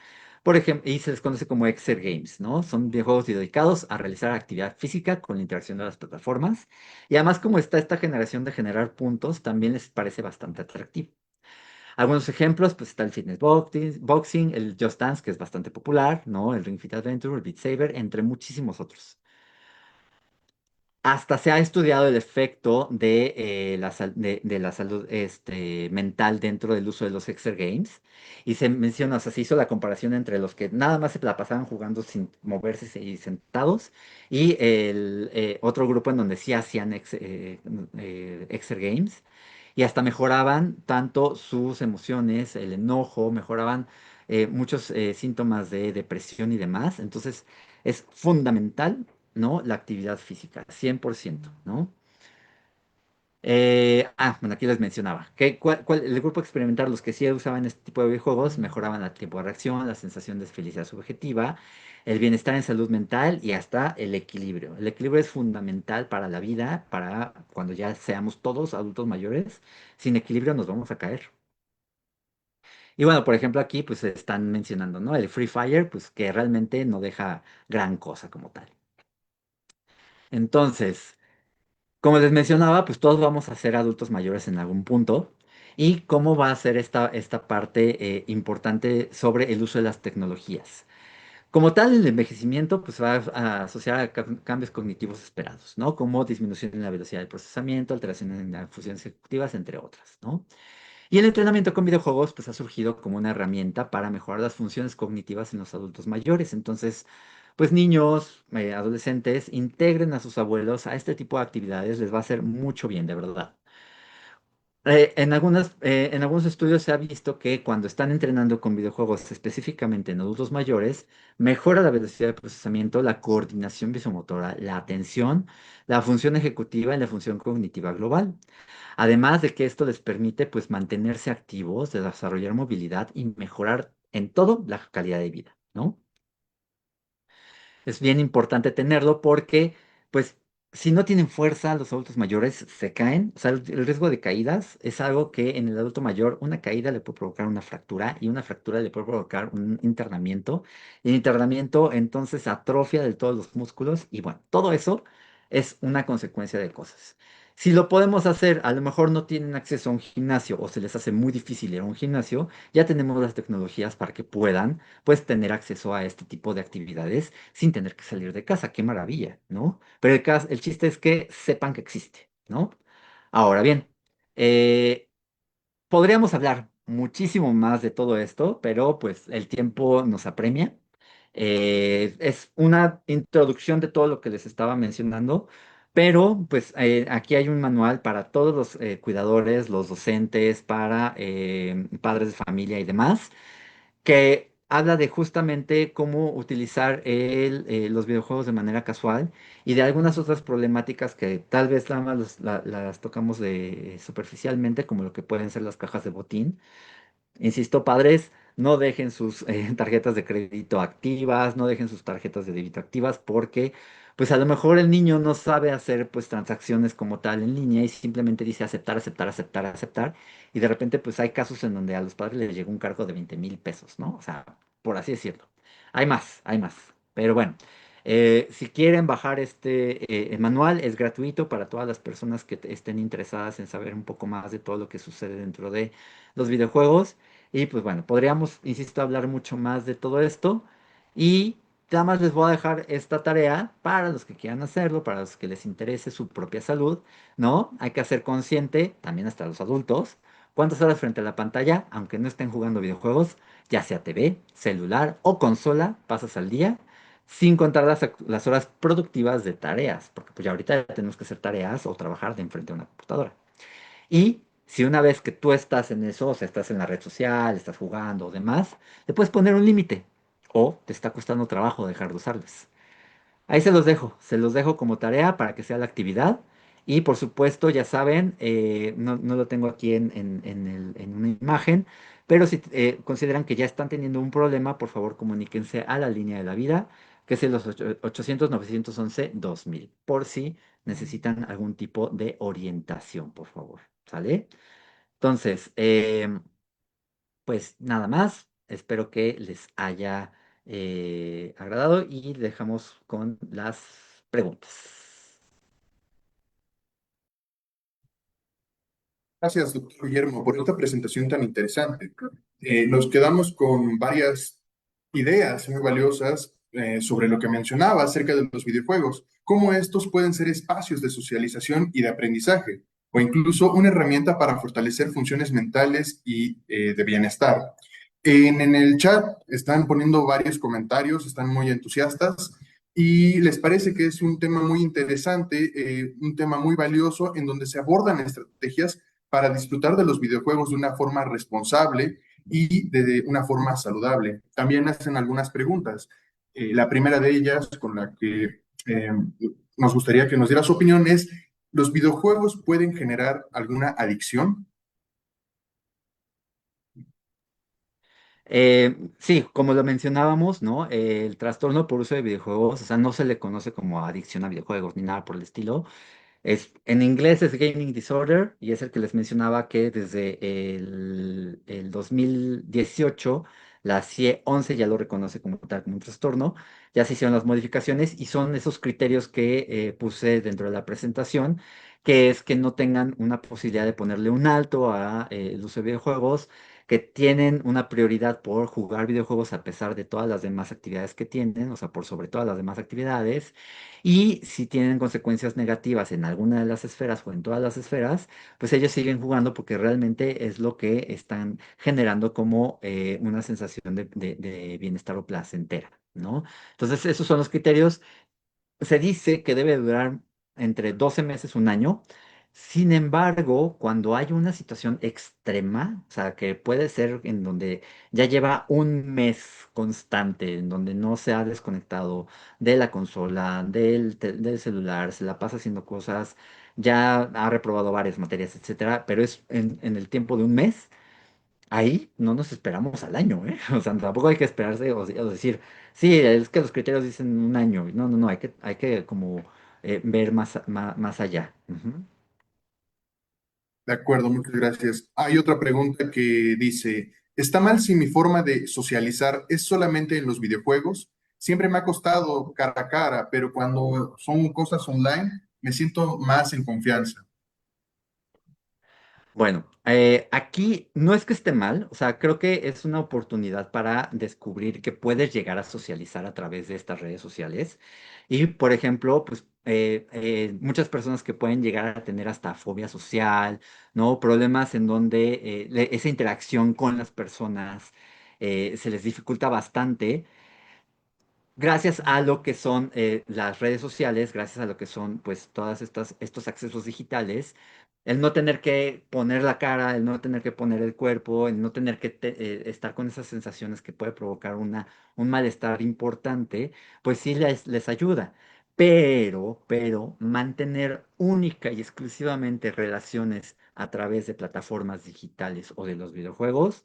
Speaker 2: Por ejemplo, y se les conoce como Exer Games, ¿no? Son videojuegos dedicados a realizar actividad física con la interacción de las plataformas. Y además, como está esta generación de generar puntos, también les parece bastante atractivo. Algunos ejemplos, pues está el boxing, el Just Dance, que es bastante popular, ¿no? El Ring Fit Adventure, el Beat Saber, entre muchísimos otros. hasta se ha estudiado el efecto de, de la salud mental dentro del uso de los Games. Y se menciona, o sea, se hizo la comparación entre los que nada más se la pasaban jugando sin moverse y sentados, y el otro grupo en donde sí hacían Games. Y hasta mejoraban tanto sus emociones, el enojo, mejoraban muchos síntomas de depresión y demás. Entonces, es fundamental, ¿no? La actividad física, 100%, ¿no? Bueno, aquí les mencionaba que el grupo experimental, los que sí usaban este tipo de videojuegos, mejoraban el tiempo de reacción, la sensación de felicidad subjetiva, el bienestar en salud mental y hasta el equilibrio. El equilibrio es fundamental para la vida, para cuando ya seamos todos adultos mayores. Sin equilibrio nos vamos a caer. Y bueno, por ejemplo, aquí pues están mencionando, ¿no? El Free Fire, pues que realmente no deja gran cosa como tal. Entonces, como les mencionaba, pues todos vamos a ser adultos mayores en algún punto. ¿Y cómo va a ser esta parte importante sobre el uso de las tecnologías? Como tal, el envejecimiento pues, va a asociar a cambios cognitivos esperados, ¿no? Como disminución en la velocidad de procesamiento, alteraciones en las funciones ejecutivas, entre otras, ¿no? Y el entrenamiento con videojuegos pues ha surgido como una herramienta para mejorar las funciones cognitivas en los adultos mayores. Entonces, pues niños, adolescentes, integren a sus abuelos a este tipo de actividades, les va a hacer mucho bien, de verdad. En algunos estudios se ha visto que cuando están entrenando con videojuegos específicamente en adultos mayores, mejora la velocidad de procesamiento, la coordinación visomotora, la atención, la función ejecutiva y la función cognitiva global. Además de que esto les permite pues mantenerse activos, de desarrollar movilidad y mejorar en todo la calidad de vida, ¿no? Es bien importante tenerlo porque, pues, si no tienen fuerza, los adultos mayores se caen. O sea, el riesgo de caídas es algo que en el adulto mayor, una caída le puede provocar una fractura y una fractura le puede provocar un internamiento. Y el internamiento entonces atrofia de todos los músculos y bueno, todo eso es una consecuencia de cosas. Si lo podemos hacer, a lo mejor no tienen acceso a un gimnasio o se les hace muy difícil ir a un gimnasio, ya tenemos las tecnologías para que puedan, pues, tener acceso a este tipo de actividades sin tener que salir de casa. Qué maravilla, ¿no? Pero el chiste es que sepan que existe, ¿no? Ahora bien, eh, podríamos hablar muchísimo más de todo esto, pero pues el tiempo nos apremia. Es una introducción de todo lo que les estaba mencionando, pero pues aquí hay un manual para todos los cuidadores, los docentes, para padres de familia y demás que habla de justamente cómo utilizar los videojuegos de manera casual y de algunas otras problemáticas que tal vez nada más las tocamos superficialmente, como lo que pueden ser las cajas de botín. Insisto, padres, no dejen sus tarjetas de crédito activas, no dejen sus tarjetas de débito activas porque pues a lo mejor el niño no sabe hacer pues transacciones como tal en línea y simplemente dice aceptar, aceptar, aceptar, aceptar y de repente pues hay casos en donde a los padres les llega un cargo de 20,000 pesos, ¿no? O sea, por así decirlo. Hay más, pero bueno. Si quieren bajar este manual, es gratuito para todas las personas que estén interesadas en saber un poco más de todo lo que sucede dentro de los videojuegos. Y pues bueno, podríamos, insisto, hablar mucho más de todo esto. Y nada más les voy a dejar esta tarea para los que quieran hacerlo, para los que les interese su propia salud, ¿no? Hay que hacer consciente, también hasta los adultos, cuántas horas frente a la pantalla, aunque no estén jugando videojuegos, ya sea TV, celular o consola, pasas al día, sin contar las horas productivas de tareas, porque pues ya ahorita ya tenemos que hacer tareas o trabajar de enfrente a una computadora. Y si una vez que tú estás en eso, o sea, estás en la red social, estás jugando o demás, le puedes poner un límite. O te está costando trabajo dejar de usarlas. Ahí se los dejo como tarea para que sea la actividad. Y por supuesto, ya saben, no lo tengo aquí en una imagen, pero si consideran que ya están teniendo un problema, por favor comuníquense a la línea de la vida, que es el 800-911-2000, por si necesitan algún tipo de orientación, por favor. ¿Sale? Entonces, pues nada más. Espero que les haya agradado y dejamos con las preguntas.
Speaker 3: Gracias, doctor Guillermo, por esta presentación tan interesante. Nos quedamos con varias ideas muy valiosas sobre lo que mencionaba acerca de los videojuegos, cómo estos pueden ser espacios de socialización y de aprendizaje, o incluso una herramienta para fortalecer funciones mentales y de bienestar. En el chat están poniendo varios comentarios, están muy entusiastas y les parece que es un tema muy interesante, un tema muy valioso en donde se abordan estrategias para disfrutar de los videojuegos de una forma responsable y de una forma saludable. También hacen algunas preguntas. La primera de ellas, con la que nos gustaría que nos diera su opinión, es, ¿los videojuegos pueden generar alguna adicción?
Speaker 2: Sí, como lo mencionábamos, ¿no? El trastorno por uso de videojuegos, o sea, no se le conoce como adicción a videojuegos ni nada por el estilo. En inglés es Gaming Disorder y es el que les mencionaba que desde el 2018 la CIE 11 ya lo reconoce como tal, como un trastorno. Ya se hicieron las modificaciones y son esos criterios que puse dentro de la presentación, que es que no tengan una posibilidad de ponerle un alto a el uso de videojuegos, que tienen una prioridad por jugar videojuegos a pesar de todas las demás actividades que tienen, o sea, por sobre todas las demás actividades. Y si tienen consecuencias negativas en alguna de las esferas o en todas las esferas, pues ellos siguen jugando porque realmente es lo que están generando como una sensación de bienestar o placentera, ¿no? Entonces, esos son los criterios. Se dice que debe durar entre 12 meses, un año. Sin embargo, cuando hay una situación extrema, o sea, que puede ser en donde ya lleva un mes constante, en donde no se ha desconectado de la consola, del celular, se la pasa haciendo cosas, ya ha reprobado varias materias, etcétera, pero es en el tiempo de un mes. Ahí no nos esperamos al año, ¿eh? O sea, tampoco hay que esperarse o decir, sí, es que los criterios dicen un año. No, no, no, hay que como ver más allá. Ujú.
Speaker 3: De acuerdo, muchas gracias. Hay otra pregunta que dice, ¿está mal si mi forma de socializar es solamente en los videojuegos? Siempre me ha costado cara a cara, pero cuando son cosas online, me siento más en confianza.
Speaker 2: Bueno, aquí no es que esté mal, o sea, creo que es una oportunidad para descubrir que puedes llegar a socializar a través de estas redes sociales. Y, por ejemplo, pues muchas personas que pueden llegar a tener hasta fobia social, ¿no? Problemas en donde esa interacción con las personas se les dificulta bastante. Gracias a lo que son las redes sociales, gracias a lo que son pues todas estos accesos digitales, el no tener que poner la cara, el no tener que poner el cuerpo, el no tener que estar con esas sensaciones que puede provocar un malestar importante, pues sí les ayuda. Pero mantener única y exclusivamente relaciones a través de plataformas digitales o de los videojuegos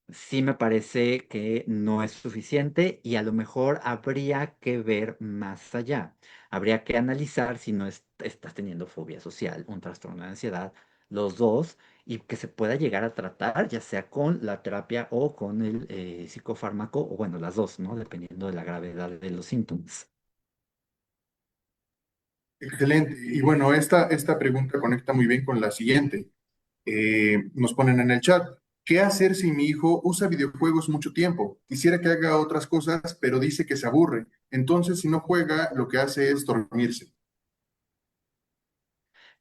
Speaker 2: sí me parece que no es suficiente y a lo mejor habría que ver más allá. Habría que analizar si no estás teniendo fobia social, un trastorno de ansiedad, los dos, y que se pueda llegar a tratar, ya sea con la terapia o con el psicofármaco, o bueno, las dos, ¿no? Dependiendo de la gravedad de los síntomas.
Speaker 3: Excelente. Y bueno, esta pregunta conecta muy bien con la siguiente. Nos ponen en el chat, ¿qué hacer si mi hijo usa videojuegos mucho tiempo? Quisiera que haga otras cosas, pero dice que se aburre. Entonces, si no juega, lo que hace es dormirse.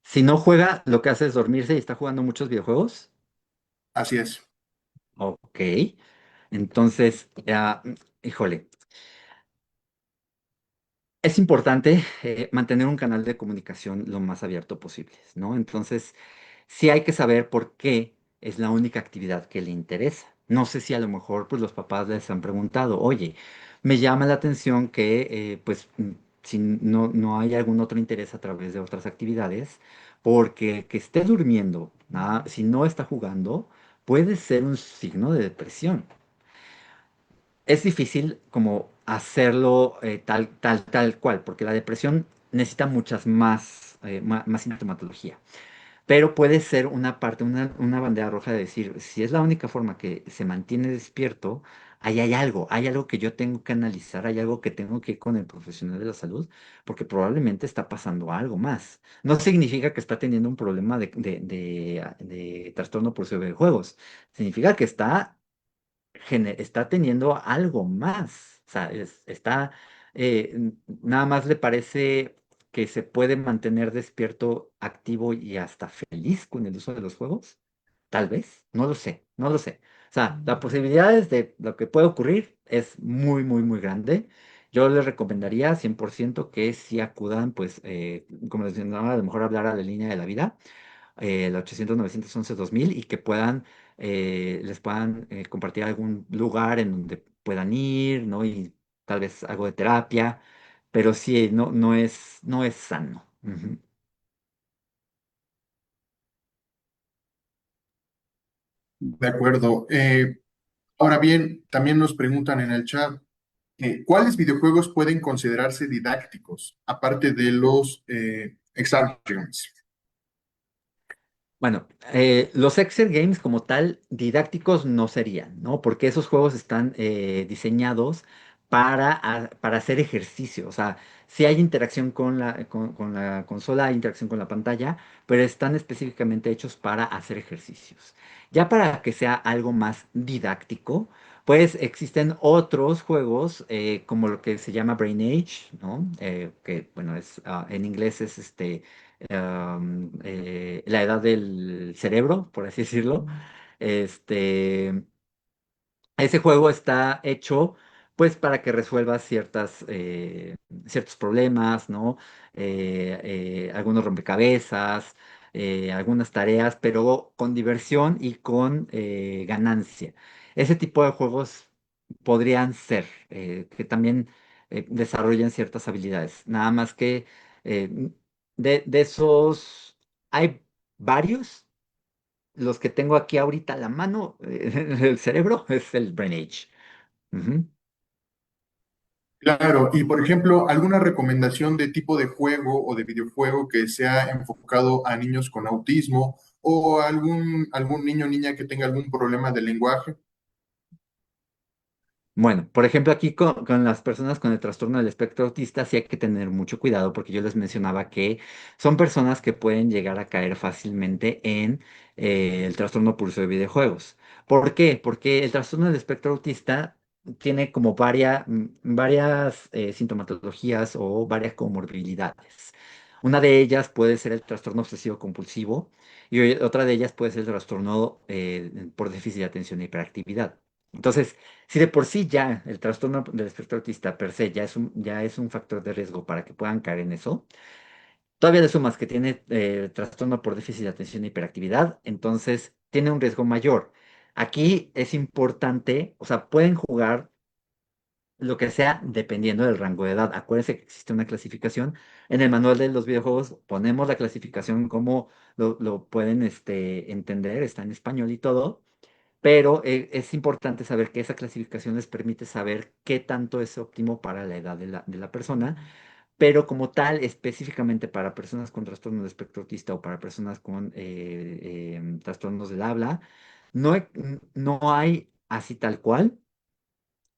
Speaker 2: Si no juega, lo que hace es dormirse y está jugando muchos videojuegos.
Speaker 3: Así es.
Speaker 2: Ok. Entonces, híjole. Es importante mantener un canal de comunicación lo más abierto posible, ¿no? Entonces, sí hay que saber por qué es la única actividad que le interesa. No sé si a lo mejor pues los papás les han preguntado, oye, me llama la atención que pues si no hay algún otro interés a través de otras actividades, porque que esté durmiendo, si no está jugando, puede ser un signo de depresión. Es difícil como hacerlo tal cual, porque la depresión necesita muchas más sintomatología. Pero puede ser una parte, una bandera roja de decir, si es la única forma que se mantiene despierto, ahí hay algo que yo tengo que analizar, hay algo que tengo que ir con el profesional de la salud, porque probablemente está pasando algo más. No significa que está teniendo un problema de trastorno por juegos, significa que está teniendo algo más. O sea, nada más le parece que se puede mantener despierto, activo y hasta feliz con el uso de los juegos. Tal vez, no lo sé, no lo sé. O sea, las posibilidades de lo que puede ocurrir es muy, muy, muy grande. Yo les recomendaría 100% que si acudan, pues, como les mencionaba, a lo mejor hablar a la línea de la vida, el 800-911-2000, y que les puedan compartir algún lugar en donde puedan ir, ¿no? Y tal vez algo de terapia, pero sí, no es sano. Ujú.
Speaker 3: De acuerdo. Ahora bien, también nos preguntan en el chat, ¿cuáles videojuegos pueden considerarse didácticos, aparte de los examples?
Speaker 2: Bueno, los Excel Games como tal, didácticos no serían, ¿no? Porque esos juegos están diseñados para hacer ejercicio. O sea, sí hay interacción con la consola, hay interacción con la pantalla, pero están específicamente hechos para hacer ejercicios. Ya para que sea algo más didáctico, pues existen otros juegos, como lo que se llama Brain Age, ¿no? Que, bueno, en inglés es la edad del cerebro, por así decirlo. Este, ese juego está hecho pues para que resuelvas ciertos problemas, ¿no? Algunos rompecabezas, algunas tareas, pero con diversión y con ganancia. Ese tipo de juegos podrían ser, que también desarrollen ciertas habilidades. Nada más que de esos hay varios. Los que tengo aquí ahorita a la mano, en el cerebro, es el Brain Age. Ujú.
Speaker 3: Claro, y por ejemplo, ¿alguna recomendación de tipo de juego o de videojuego que sea enfocado a niños con autismo o algún niño o niña que tenga algún problema de lenguaje?
Speaker 2: Bueno, por ejemplo, aquí con las personas con el trastorno del espectro autista sí hay que tener mucho cuidado porque yo les mencionaba que son personas que pueden llegar a caer fácilmente en el trastorno por uso de videojuegos. ¿Por qué? Porque el trastorno del espectro autista tiene como varias sintomatologías o varias comorbilidades. Una de ellas puede ser el trastorno obsesivo compulsivo y otra de ellas puede ser el trastorno por déficit de atención e hiperactividad. Entonces, si de por sí ya el trastorno del espectro autista per se ya es un factor de riesgo para que puedan caer en eso, todavía le sumas que tiene trastorno por déficit de atención e hiperactividad, entonces tiene un riesgo mayor. Aquí es importante, o sea, pueden jugar lo que sea dependiendo del rango de edad. Acuérdense que existe una clasificación. En el manual de los videojuegos ponemos la clasificación como lo pueden entender, está en español y todo. Pero es importante saber que esa clasificación les permite saber qué tanto es óptimo para la edad de la persona, pero como tal, específicamente para personas con trastorno de espectro autista o para personas con trastornos del habla, no hay así tal cual.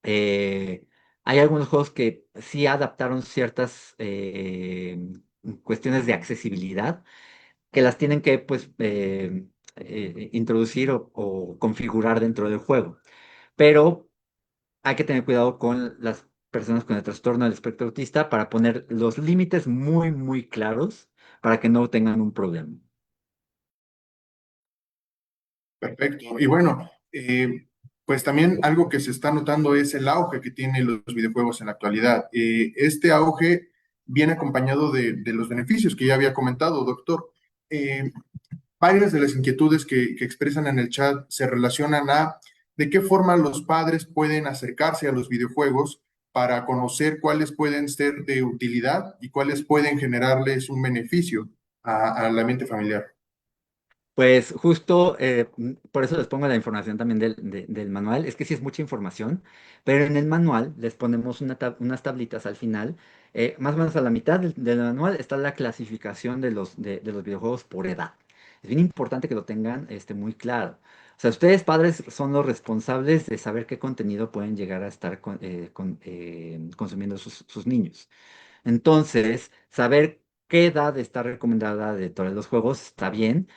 Speaker 2: Eh, Hay algunos juegos que sí adaptaron ciertas cuestiones de accesibilidad que las tienen que pues introducir o configurar dentro del juego. Pero hay que tener cuidado con las personas con el trastorno del espectro autista para poner los límites muy, muy claros para que no tengan un problema.
Speaker 3: Perfecto. Y bueno, pues también algo que se está notando es el auge que tienen los videojuegos en la actualidad. Este auge viene acompañado de los beneficios que ya había comentado, doctor. Eh, Varias de las inquietudes que expresan en el chat se relacionan a de qué forma los padres pueden acercarse a los videojuegos para conocer cuáles pueden ser de utilidad y cuáles pueden generarles un beneficio al ambiente familiar.
Speaker 2: Pues justo por eso les pongo la información también del manual. Es que sí es mucha información, pero en el manual les ponemos unas tablitas al final. Más o menos a la mitad del manual está la clasificación de los videojuegos por edad. Es bien importante que lo tengan muy claro. O sea, ustedes padres son los responsables de saber qué contenido pueden llegar a estar consumiendo sus niños. Entonces, saber qué edad está recomendada de todos los juegos está bien.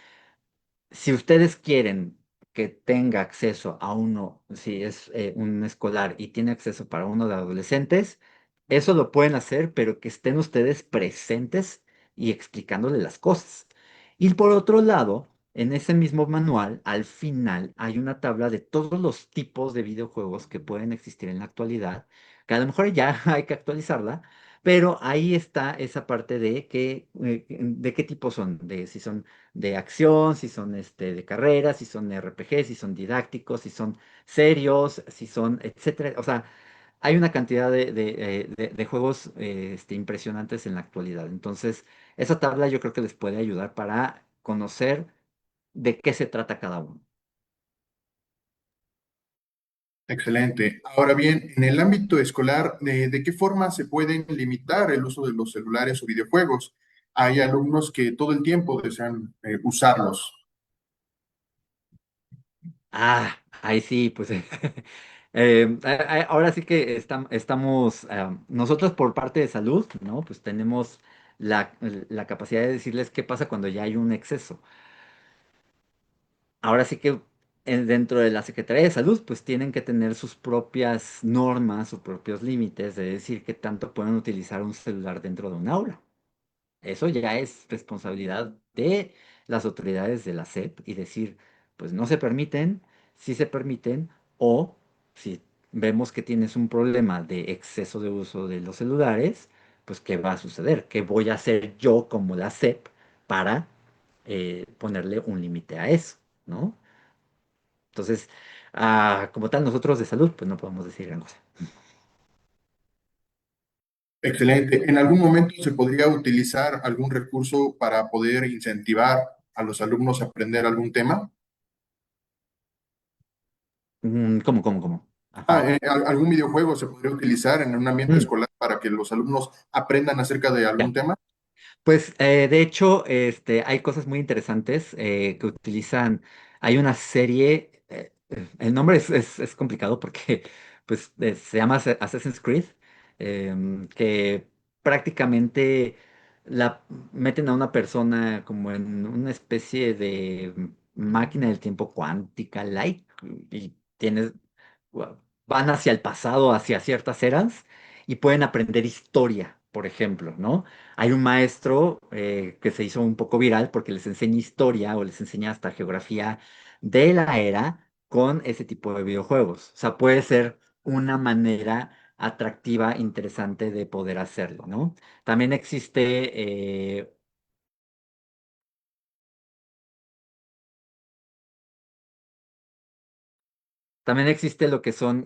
Speaker 2: Si ustedes quieren que tenga acceso a uno, si es un escolar y tiene acceso para uno de adolescentes, eso lo pueden hacer, pero que estén ustedes presentes y explicándole las cosas. Y por otro lado, en ese mismo manual, al final hay una tabla de todos los tipos de videojuegos que pueden existir en la actualidad, que a lo mejor ya hay que actualizarla, pero ahí está esa parte de qué tipo son, de si son de acción, si son de carreras, si son RPG, si son didácticos, si son serios, si son, etcétera. O sea, hay una cantidad de juegos impresionantes en la actualidad. Entonces, esa tabla yo creo que les puede ayudar para conocer de qué se trata cada uno.
Speaker 3: Excelente. Ahora bien, en el ámbito escolar, ¿de qué forma se pueden limitar el uso de los celulares o videojuegos? Hay alumnos que todo el tiempo desean usarlos.
Speaker 2: Ah, ahí sí, pues ahora sí que estamos, nosotros por parte de salud, ¿no? Pues tenemos la capacidad de decirles qué pasa cuando ya hay un exceso. Ahora sí que dentro de la Secretaría de Salud, pues tienen que tener sus propias normas, sus propios límites de decir qué tanto pueden utilizar un celular dentro de un aula. Eso ya es responsabilidad de las autoridades de la SEP y decir, pues no se permiten, sí se permiten, o si vemos que tienes un problema de exceso de uso de los celulares, pues ¿qué va a suceder? ¿Qué voy a hacer yo como la SEP para ponerle un límite a eso, ¿no? Entonces, como tal, nosotros de salud, pues no podemos decir gran cosa.
Speaker 3: Excelente. ¿En algún momento se podría utilizar algún recurso para poder incentivar a los alumnos a aprender algún tema?
Speaker 2: ¿Cómo? Ajá.
Speaker 3: ¿Algún videojuego se podría utilizar en un ambiente
Speaker 2: Mm,
Speaker 3: escolar para que los alumnos aprendan acerca de algún
Speaker 2: ya.
Speaker 3: tema?
Speaker 2: Pues de hecho, hay cosas muy interesantes que utilizan. Hay una serie, el nombre es complicado porque pues, se llama Assassin's Creed, que prácticamente la meten a una persona como en una especie de máquina del tiempo cuántica, like, y tienes, van hacia el pasado, hacia ciertas eras, y pueden aprender historia, por ejemplo, ¿no? Hay un maestro que se hizo un poco viral porque les enseña historia o les enseña hasta geografía de la era con ese tipo de videojuegos. O sea, puede ser una manera atractiva, interesante de poder hacerlo, ¿no? También existe lo que son,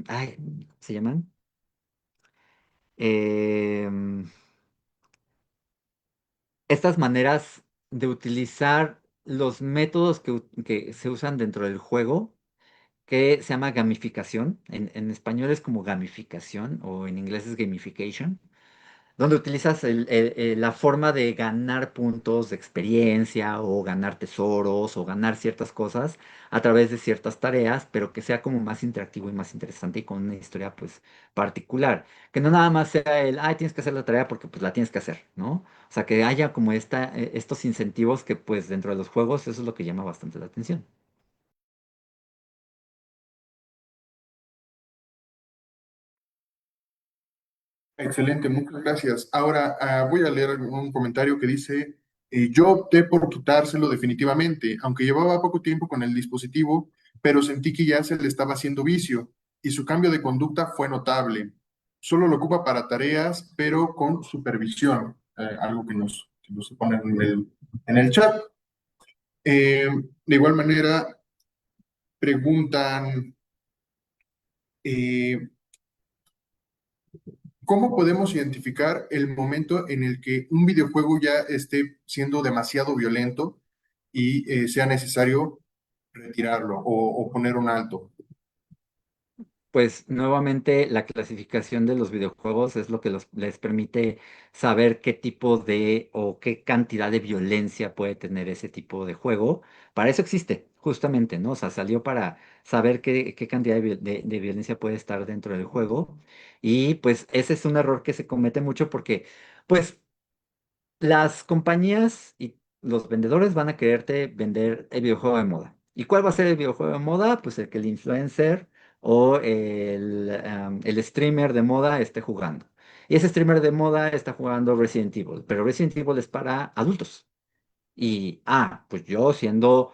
Speaker 2: ay, ¿se llaman? Em, Estas maneras de utilizar los métodos que se usan dentro del juego que se llama gamificación. En español es como gamificación o en inglés es gamification, donde utilizas la forma de ganar puntos de experiencia o ganar tesoros o ganar ciertas cosas a través de ciertas tareas, pero que sea como más interactivo y más interesante y con una historia pues particular. Que no nada más sea ay, tienes que hacer la tarea porque pues la tienes que hacer, ¿no? O sea, que haya como estos incentivos que pues dentro de los juegos eso es lo que llama bastante la atención.
Speaker 3: Excelente, muchas gracias. Ahora voy a leer un comentario que dice, yo opté por quitárselo definitivamente, aunque llevaba poco tiempo con el dispositivo, pero sentí que ya se le estaba haciendo vicio y su cambio de conducta fue notable. Solo lo ocupa para tareas, pero con supervisión, algo que nos pone en el chat. De igual manera, preguntan, eh, ¿cómo podemos identificar el momento en el que un videojuego ya esté siendo demasiado violento y sea necesario retirarlo o poner un alto?
Speaker 2: Pues nuevamente la clasificación de los videojuegos es lo que les permite saber qué tipo de o qué cantidad de violencia puede tener ese tipo de juego. Para eso existe, justamente, ¿no? O sea, salió para saber qué cantidad de violencia puede estar dentro del juego. Y pues ese es un error que se comete mucho porque, pues, las compañías los vendedores van a quererte vender el videojuego de moda. ¿Y cuál va a ser el videojuego de moda? Pues el que el influencer o el streamer de moda esté jugando. Y ese streamer de moda está jugando Resident Evil, pero Resident Evil es para adultos. Y, pues yo siendo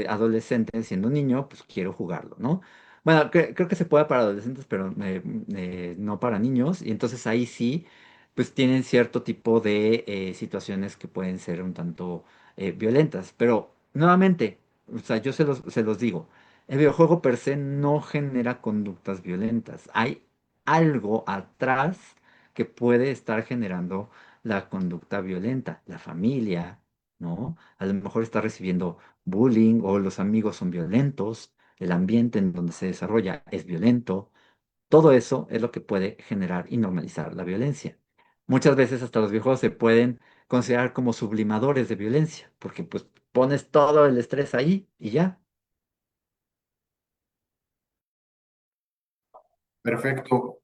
Speaker 2: adolescente, siendo niño, pues quiero jugarlo, ¿no? Bueno, creo que se puede para adolescentes, pero no para niños. Y entonces ahí sí, pues tienen cierto tipo de situaciones que pueden ser un tanto violentas. Pero nuevamente, o sea, yo se los digo, el videojuego per se no genera conductas violentas. Hay algo atrás que puede estar generando la conducta violenta, la familia, ¿no? A lo mejor está recibiendo bullying o los amigos son violentos, el ambiente en donde se desarrolla es violento. Todo eso es lo que puede generar y normalizar la violencia. Muchas veces hasta los videojuegos se pueden considerar como sublimadores de violencia, porque pues pones todo el estrés ahí y ya.
Speaker 3: Perfecto.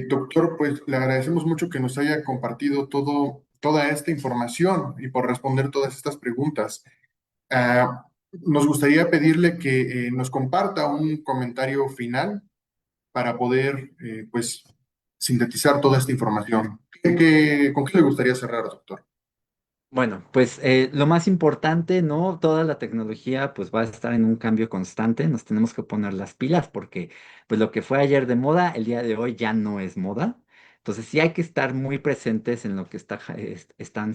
Speaker 3: Doctor, pues le agradecemos mucho que nos haya compartido toda esta información y por responder todas estas preguntas. Nos gustaría pedirle que nos comparta un comentario final para poder, pues, sintetizar toda esta información. ¿Con qué le gustaría cerrar, doctor?
Speaker 2: Bueno, pues lo más importante, ¿no? Toda la tecnología pues va a estar en un cambio constante, nos tenemos que poner las pilas porque pues lo que fue ayer de moda, el día de hoy ya no es moda. Entonces sí hay que estar muy presentes en lo que están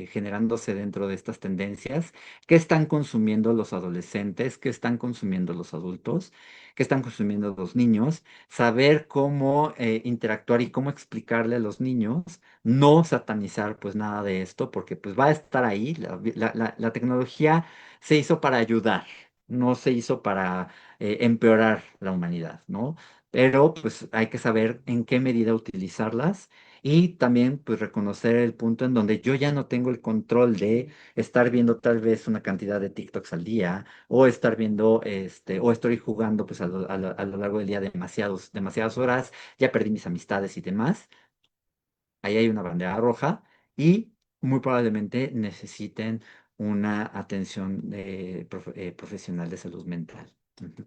Speaker 2: generándose dentro de estas tendencias, qué están consumiendo los adolescentes, qué están consumiendo los adultos, qué están consumiendo los niños, saber cómo interactuar y cómo explicarle a los niños, no satanizar pues nada de esto, porque pues va a estar ahí. La tecnología se hizo para ayudar, no se hizo para empeorar la humanidad, ¿no? Pero pues hay que saber en qué medida utilizarlas y también pues reconocer el punto en donde yo ya no tengo el control de estar viendo tal vez una cantidad de TikToks al día o estar viendo o estoy jugando pues a lo largo del día demasiadas horas, ya perdí mis amistades y demás. Ahí hay una bandera roja y muy probablemente necesiten una atención profesional de salud mental. Ujú.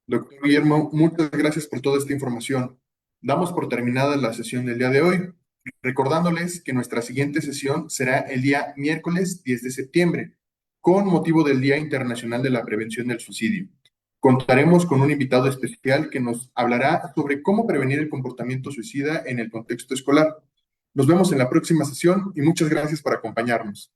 Speaker 3: Doctor Guillermo, muchas gracias por toda esta información. Damos por terminada la sesión del día de hoy, recordándoles que nuestra siguiente sesión será el día miércoles 10 de septiembre, con motivo del Día Internacional de la Prevención del Suicidio. Contaremos con un invitado especial que nos hablará sobre cómo prevenir el comportamiento suicida en el contexto escolar. Nos vemos en la próxima sesión y muchas gracias por acompañarnos.